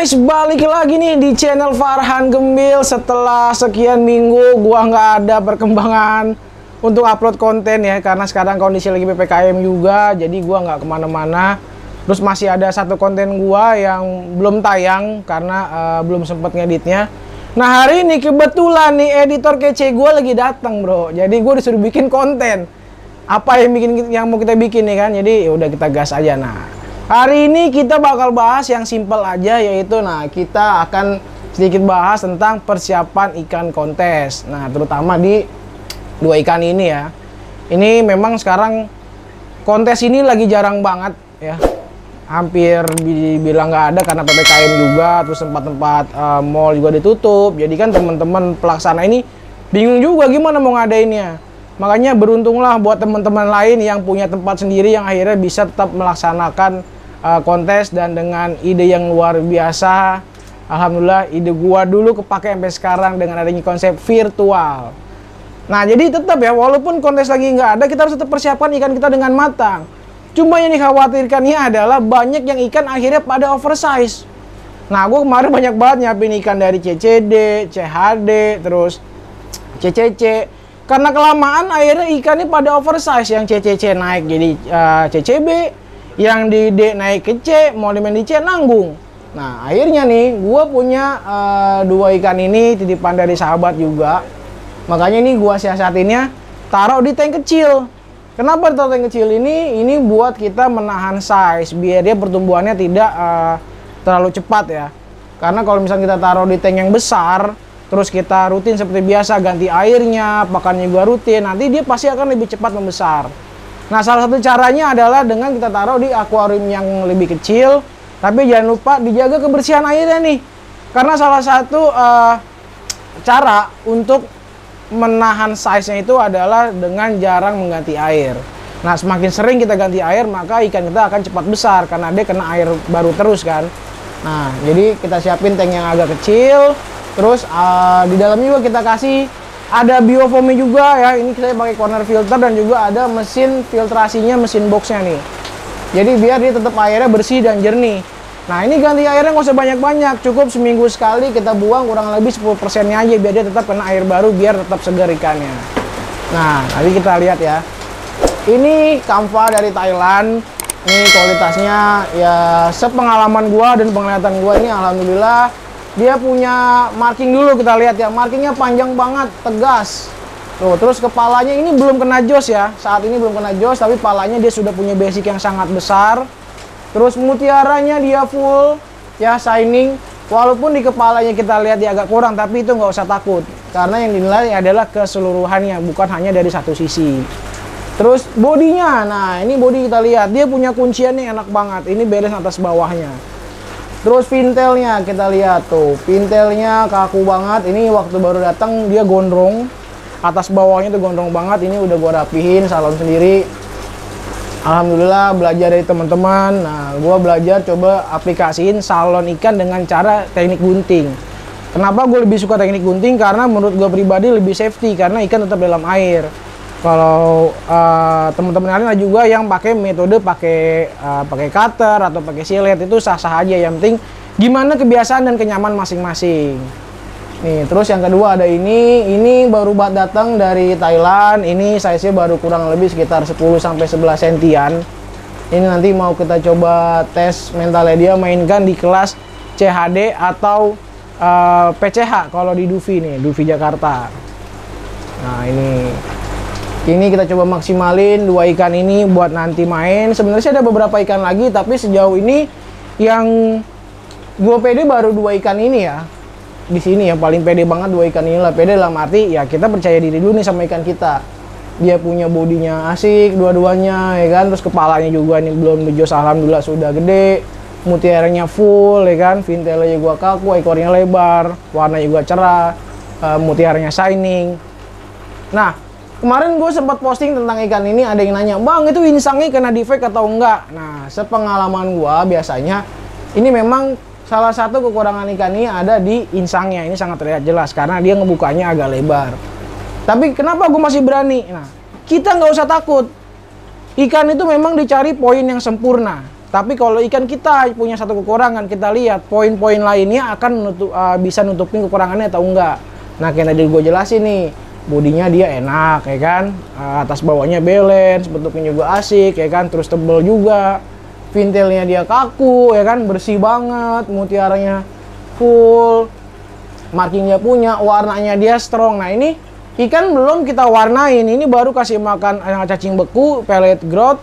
guys, balik lagi nih di channel Farhan Gembil. Setelah sekian minggu gua nggak ada perkembangan untuk upload konten ya, karena sekarang kondisi lagi PPKM juga, jadi gua nggak kemana-mana. Terus masih ada satu konten gua yang belum tayang karena belum sempet ngeditnya. Nah, hari ini kebetulan nih editor kece gua lagi datang, bro. Jadi gua disuruh bikin konten. Apa yang mau kita bikin nih kan? Jadi udah kita gas aja. Nah, hari ini kita bakal bahas yang simpel aja, yaitu kita akan sedikit bahas tentang persiapan ikan kontes. Nah, terutama di dua ikan ini ya. Ini memang sekarang kontes ini lagi jarang banget ya. Hampir dibilang nggak ada karena PPKM juga, terus tempat-tempat mall juga ditutup. Jadi kan teman-teman pelaksana ini bingung juga gimana mau ngadainnya. Makanya beruntunglah buat teman-teman lain yang punya tempat sendiri yang akhirnya bisa tetap melaksanakan kontes dan dengan ide yang luar biasa. Alhamdulillah ide gua dulu kepake sampai sekarang dengan adanya konsep virtual. Nah, jadi tetap ya, walaupun kontes lagi nggak ada, kita harus tetap persiapkan ikan kita dengan matang. Cuma yang dikhawatirkannya adalah banyak yang ikan akhirnya pada oversize. Nah, gua kemarin banyak banget nyiapin ikan dari CCD, CHD, terus CCC. Karena kelamaan akhirnya ikannya pada oversize, yang CCC naik jadi CCB, yang di D naik ke C, mau dimain di C nanggung. Nah, akhirnya nih gua punya dua ikan ini titipan dari sahabat juga. Makanya ini gua siasatinnya taruh di tank kecil. Kenapa taruh tank kecil ini? Ini buat kita menahan size biar dia pertumbuhannya tidak terlalu cepat ya. Karena kalau misalnya kita taruh di tank yang besar, terus kita rutin seperti biasa ganti airnya, pakannya juga rutin, nanti dia pasti akan lebih cepat membesar. Nah, salah satu caranya adalah dengan kita taruh di akuarium yang lebih kecil, tapi jangan lupa dijaga kebersihan airnya nih. Karena salah satu cara untuk menahan size-nya itu adalah dengan jarang mengganti air. Nah, semakin sering kita ganti air, maka ikan kita akan cepat besar karena dia kena air baru terus kan. Nah, jadi kita siapin tank yang agak kecil, terus di dalamnya juga kita kasih ada biofoamnya juga ya. Ini kita pakai corner filter dan juga ada mesin filtrasinya, mesin boxnya nih. Jadi biar dia tetap airnya bersih dan jernih. Nah, ini ganti airnya nggak usah banyak-banyak, cukup seminggu sekali kita buang kurang lebih 10%-nya aja biar dia tetap kena air baru, biar tetap segar ikannya. Nah, nanti kita lihat ya. Ini kamfa dari Thailand. Ini kualitasnya ya sepengalaman gua dan penglihatan gua ini alhamdulillah. Dia punya marking dulu, kita lihat ya. Markingnya panjang banget, tegas. Tuh, terus kepalanya ini belum kena jos ya. Saat ini belum kena jos, tapi palanya dia sudah punya basic yang sangat besar. Terus mutiaranya dia full ya, shining. Walaupun di kepalanya kita lihat dia agak kurang, tapi itu nggak usah takut. Karena yang dinilai adalah keseluruhannya, bukan hanya dari satu sisi. Terus bodinya, nah ini bodi kita lihat. Dia punya kunciannya enak banget. Ini beres atas bawahnya. Terus pintelnya kita lihat tuh, pintelnya kaku banget. Ini waktu baru datang dia gondrong, atas bawahnya tuh gondrong banget. Ini udah gua rapihin salon sendiri. Alhamdulillah belajar dari teman-teman. Nah, gua belajar coba aplikasiin salon ikan dengan cara teknik gunting. Kenapa gue lebih suka teknik gunting? Karena menurut gue pribadi lebih safety karena ikan tetap dalam air. Kalau teman-teman lain juga yang pakai metode pakai cutter atau pakai silet, itu sah-sah aja. Yang penting gimana kebiasaan dan kenyaman masing-masing. Nih, terus yang kedua ada ini baru banget datang dari Thailand. Ini size-nya baru kurang lebih sekitar 10-11 sentian. Ini nanti mau kita coba tes mentalnya dia, mainkan di kelas CHD atau PCH kalau di Duvi nih, Duvi Jakarta. Nah, ini kita coba maksimalin dua ikan ini buat nanti main. Sebenarnya ada beberapa ikan lagi, tapi sejauh ini yang gue pede baru dua ikan ini ya. Di sini yang paling pede banget dua ikan ini lah. Pede dalam arti ya kita percaya diri dulu nih sama ikan kita. Dia punya bodinya asik dua-duanya ya kan. Terus kepalanya juga nih belum dijos, alhamdulillah sudah gede. Mutiaranya full ya kan. Vintelnya juga kaku, ekornya lebar, warna juga cerah, mutiaranya shining. Nah, kemarin gue sempat posting tentang ikan ini, ada yang nanya, "Bang, itu insangnya kena defect atau enggak?" Nah, sepengalaman gue biasanya ini memang salah satu kekurangan ikan ini ada di insangnya. Ini sangat terlihat jelas karena dia ngebukanya agak lebar. Tapi kenapa gue masih berani? Nah, kita nggak usah takut. Ikan itu memang dicari poin yang sempurna. Tapi kalau ikan kita punya satu kekurangan, kita lihat poin-poin lainnya akan bisa nutupin kekurangannya atau enggak. Nah, kayak tadi gue jelasin nih, bodinya dia enak, ya kan, atas bawahnya balance, bentuknya juga asik, ya kan, terus tebel juga, pintelnya dia kaku, ya kan, bersih banget, mutiaranya full, markingnya punya, warnanya dia strong. Nah, ini ikan belum kita warnain, ini baru kasih makan cacing beku, pellet growth,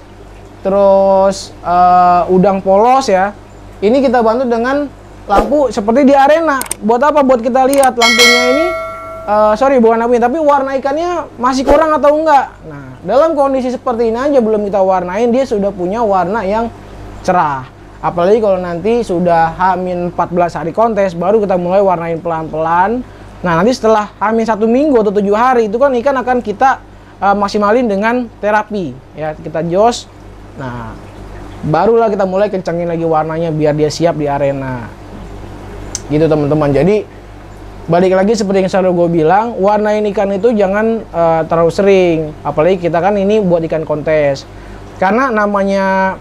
terus udang polos ya. Ini kita bantu dengan lampu seperti di arena. Buat apa? Buat kita lihat lampunya ini, sorry bukan lampunya, tapi warna ikannya masih kurang atau enggak. Nah, dalam kondisi seperti ini aja belum kita warnain, dia sudah punya warna yang cerah. Apalagi kalau nanti sudah H-14 hari kontes, baru kita mulai warnain pelan-pelan. Nah, nanti setelah H-1 minggu atau 7 hari, itu kan ikan akan kita maksimalin dengan terapi. Ya, kita jos. Nah, barulah kita mulai kencangin lagi warnanya biar dia siap di arena. Gitu teman-teman. Jadi balik lagi seperti yang selalu gue bilang, warnain ikan itu jangan terlalu sering. Apalagi kita kan ini buat ikan kontes. Karena namanya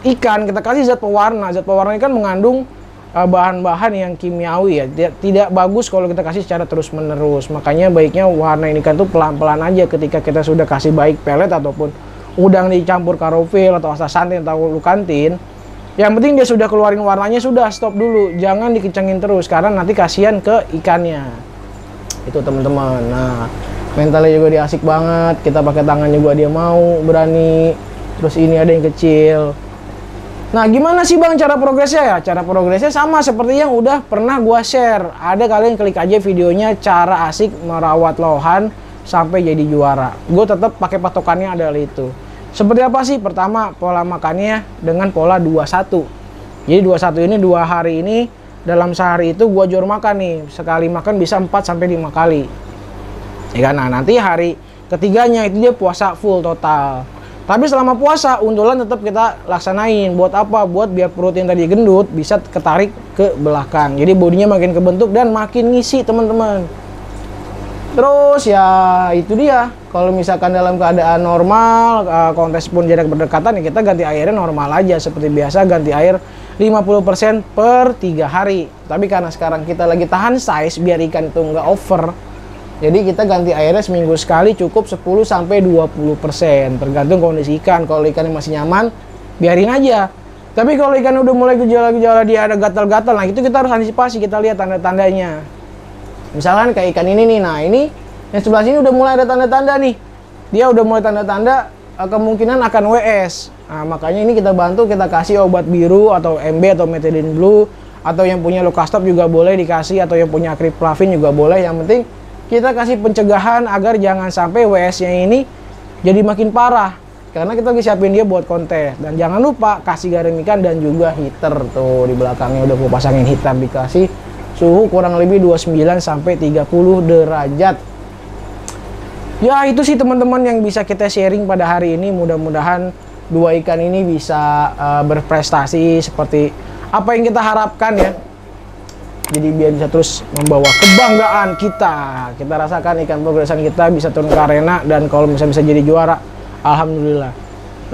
ikan, kita kasih zat pewarna. Zat pewarna ikan mengandung bahan-bahan yang kimiawi ya. Tidak bagus kalau kita kasih secara terus-menerus. Makanya baiknya warnain ikan tuh pelan-pelan aja ketika kita sudah kasih baik pelet ataupun udang dicampur karofil atau astaxanthin atau lukantin. Yang penting dia sudah keluarin warnanya, sudah stop dulu, jangan dikencengin terus karena nanti kasihan ke ikannya. Itu teman-teman. Nah, mentalnya juga dia asik banget, kita pakai tangan juga dia mau, berani. Terus ini ada yang kecil. Nah, gimana sih Bang cara progresnya ya? Cara progresnya sama seperti yang udah pernah gua share. Ada kalian klik aja videonya cara asik merawat lohan sampai jadi juara. Gue tetap pakai patokannya adalah itu. Seperti apa sih? Pertama, pola makannya dengan pola 21. Jadi 21 ini 2 hari ini dalam sehari itu gue jor makan nih. Sekali makan bisa 4 sampai 5 kali. Ya kan? Nah, nanti hari ketiganya itu dia puasa full total. Tapi selama puasa untulan tetap kita laksanain. Buat apa? Buat biar perut yang tadi gendut bisa ketarik ke belakang. Jadi bodinya makin kebentuk dan makin ngisi, teman-teman. Terus ya itu dia, kalau misalkan dalam keadaan normal, kontes pun jarak berdekatan, ya kita ganti airnya normal aja seperti biasa, ganti air 50% per 3 hari. Tapi karena sekarang kita lagi tahan size biar ikan itu nggak over, jadi kita ganti airnya seminggu sekali cukup 10-20%, tergantung kondisi ikan. Kalau ikannya masih nyaman, biarin aja. Tapi kalau ikan udah mulai gejala-gejala dia ada gatal-gatal, nah itu kita harus antisipasi, kita lihat tanda-tandanya. Misalkan kayak ikan ini nih, nah ini yang sebelah sini udah mulai ada tanda-tanda nih. Dia udah mulai tanda-tanda kemungkinan akan WS. Nah, makanya ini kita bantu, kita kasih obat biru atau MB atau methylene blue, atau yang punya Lukastop juga boleh dikasih, atau yang punya Akriplavin juga boleh. Yang penting kita kasih pencegahan agar jangan sampai WS-nya ini jadi makin parah. Karena kita lagi siapin dia buat kontes. Dan jangan lupa kasih garam ikan dan juga heater. Tuh di belakangnya udah gue pasangin heater, dikasih suhu kurang lebih 29 sampai 30 derajat. Ya itu sih teman-teman yang bisa kita sharing pada hari ini. Mudah-mudahan 2 ikan ini bisa berprestasi seperti apa yang kita harapkan ya. Jadi biar bisa terus membawa kebanggaan kita. Kita rasakan ikan progresan kita bisa turun ke arena, dan kalau misalnya bisa jadi juara, alhamdulillah.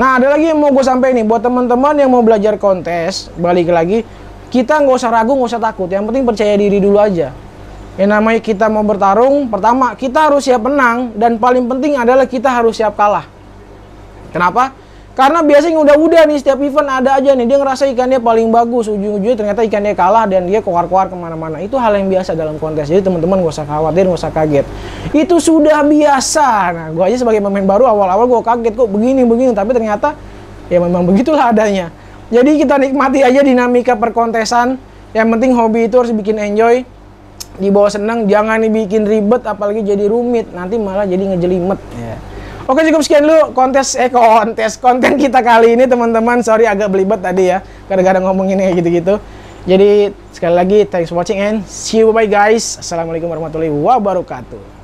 Nah, ada lagi yang mau gue sampaikan nih buat teman-teman yang mau belajar kontes. Balik lagi, kita nggak usah ragu, nggak usah takut. Yang penting percaya diri dulu aja. Yang namanya kita mau bertarung, pertama kita harus siap menang, dan paling penting adalah kita harus siap kalah. Kenapa? Karena biasanya udah nih setiap event ada aja nih dia ngerasa ikannya paling bagus, ujung-ujungnya ternyata ikannya kalah dan dia keluar-keluar kemana-mana. Itu hal yang biasa dalam kontes. Jadi teman-teman gak usah khawatir, gak usah kaget. Itu sudah biasa. Nah, gue aja sebagai pemain baru awal-awal gue kaget kok begini, tapi ternyata ya memang begitulah adanya. Jadi kita nikmati aja dinamika perkontesan. Yang penting hobi itu harus bikin enjoy, dibawa senang, jangan dibikin ribet apalagi jadi rumit, nanti malah jadi ngejelimet ya. Oke, cukup sekian dulu konten kita kali ini teman-teman. Sorry agak belibet tadi ya, kadang-kadang ngomongin kayak gitu-gitu. Jadi sekali lagi thanks for watching and see you, bye guys. Assalamualaikum warahmatullahi wabarakatuh.